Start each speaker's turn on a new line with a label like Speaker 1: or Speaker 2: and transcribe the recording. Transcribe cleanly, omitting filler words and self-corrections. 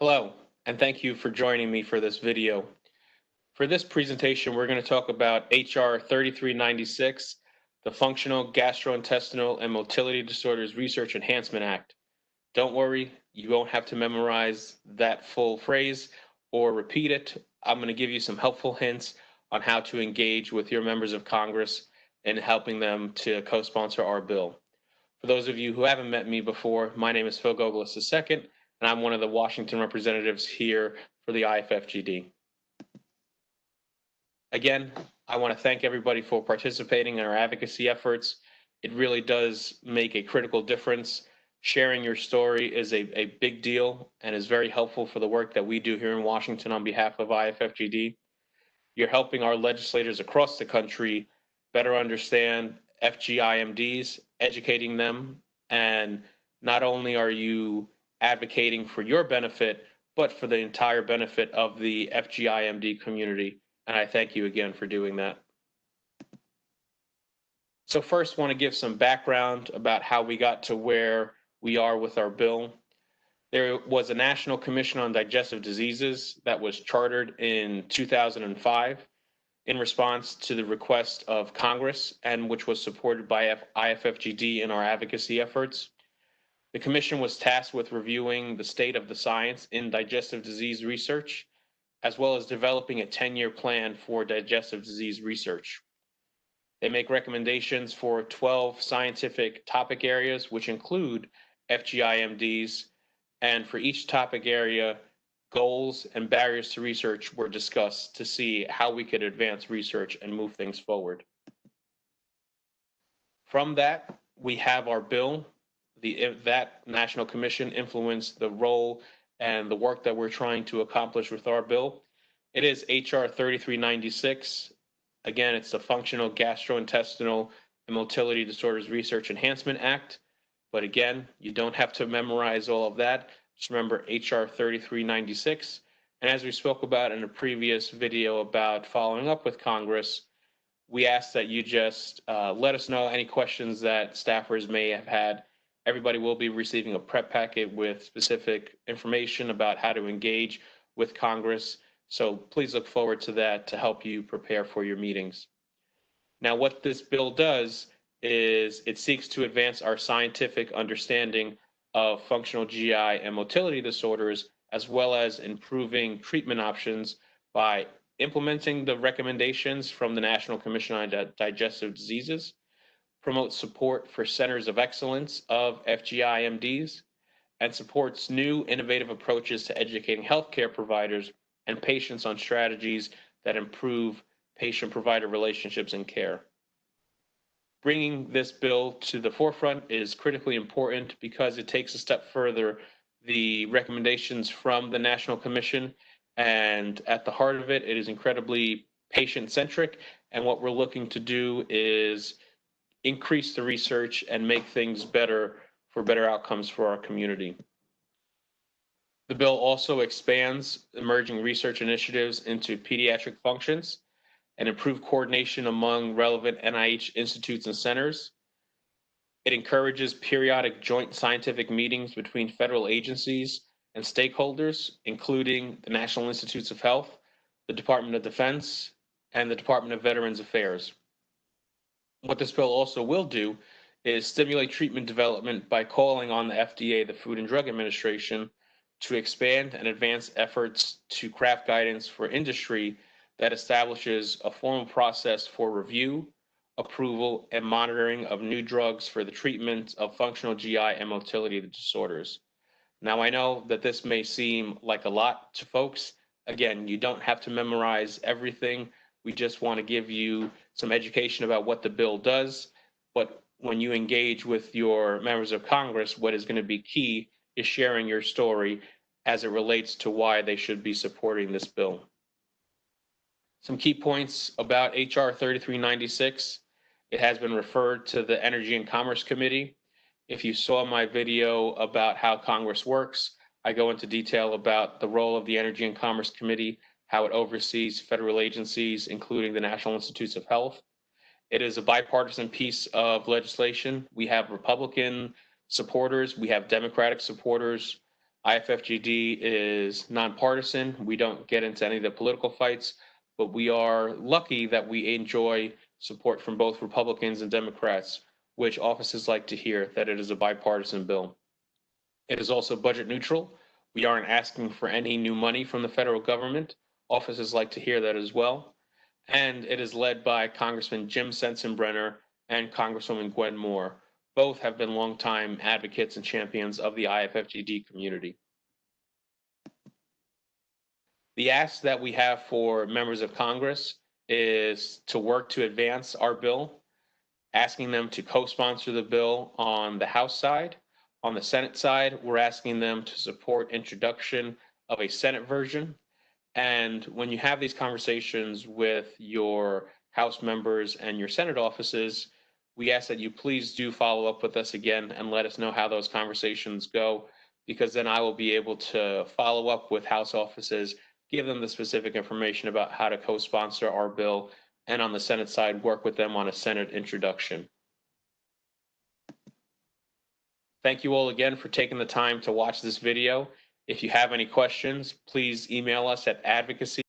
Speaker 1: Hello, and thank you for joining me for this video. For this presentation, we're going to talk about H.R. 3396, the Functional Gastrointestinal and Motility Disorders Research Enhancement Act. Don't worry, you won't have to memorize that full phrase or repeat it. I'm going to give you some helpful hints on how to engage with your members of Congress in helping them to co-sponsor our bill. For those of you who haven't met me before, my name is Phil Gogolus II, and I'm one of the Washington representatives here for the IFFGD. Again, I want to thank everybody for participating in our advocacy efforts. It really does make a critical difference. Sharing your story is a big deal and is very helpful for the work that we do here in Washington on behalf of IFFGD. You're helping our legislators across the country better understand FGIMDs, educating them, and not only are you advocating for your benefit, but for the entire benefit of the FGIMD community. And I thank you again for doing that. So first, I want to give some background about how we got to where we are with our bill. There was a National Commission on Digestive Diseases that was chartered in 2005 in response to the request of Congress, and which was supported by IFFGD in our advocacy efforts. The commission was tasked with reviewing the state of the science in digestive disease research, as well as developing a 10-year plan for digestive disease research. They make recommendations for 12 scientific topic areas, which include FGIMDs, and for each topic area, goals and barriers to research were discussed to see how we could advance research and move things forward. From that, we have our bill. That National Commission influenced the role and the work that we're trying to accomplish with our bill. It is H.R. 3396. Again, it's the Functional Gastrointestinal and Motility Disorders Research Enhancement Act. But again, you don't have to memorize all of that. Just remember H.R. 3396. And as we spoke about in a previous video about following up with Congress, we ask that you just let us know any questions that staffers may have had. Everybody will be receiving a prep packet with specific information about how to engage with Congress. So please look forward to that to help you prepare for your meetings. Now, what this bill does is it seeks to advance our scientific understanding of functional GI and motility disorders, as well as improving treatment options by implementing the recommendations from the National Commission on Digestive Diseases, promotes support for centers of excellence of FGIMDs, and supports new innovative approaches to educating healthcare providers and patients on strategies that improve patient-provider relationships and care. Bringing this bill to the forefront is critically important because it takes a step further the recommendations from the National Commission, and at the heart of it, it is incredibly patient-centric, and what we're looking to do is increase the research and make things better for better outcomes for our community. The bill also expands emerging research initiatives into pediatric functions and improve coordination among relevant NIH institutes and centers. It encourages periodic joint scientific meetings between federal agencies and stakeholders, including the National Institutes of Health, the Department of Defense, and the Department of Veterans Affairs. What this bill also will do is stimulate treatment development by calling on the FDA, the Food and Drug Administration, to expand and advance efforts to craft guidance for industry that establishes a formal process for review, approval, and monitoring of new drugs for the treatment of functional GI and motility disorders. Now, I know that this may seem like a lot to folks. Again, you don't have to memorize everything. We just want to give you some education about what the bill does. But when you engage with your members of Congress, what is going to be key is sharing your story as it relates to why they should be supporting this bill. Some key points about H.R. 3396. It has been referred to the Energy and Commerce Committee. If you saw my video about how Congress works, I go into detail about the role of the Energy and Commerce Committee, how it oversees federal agencies, including the National Institutes of Health. It is a bipartisan piece of legislation. We have Republican supporters, we have Democratic supporters. IFFGD is nonpartisan. We don't get into any of the political fights, but we are lucky that we enjoy support from both Republicans and Democrats, which offices like to hear that it is a bipartisan bill. It is also budget neutral. We aren't asking for any new money from the federal government. Offices like to hear that as well. And it is led by Congressman Jim Sensenbrenner and Congresswoman Gwen Moore. Both have been longtime advocates and champions of the IFFGD community. The ask that we have for members of Congress is to work to advance our bill, asking them to co-sponsor the bill on the House side. On the Senate side, we're asking them to support introduction of a Senate version. And when you have these conversations with your House members and your Senate offices, we ask that you please do follow up with us again and let us know how those conversations go, because then I will be able to follow up with House offices, give them the specific information about how to co-sponsor our bill, and on the Senate side, work with them on a Senate introduction. Thank you all again for taking the time to watch this video. If you have any questions, please email us at advocacy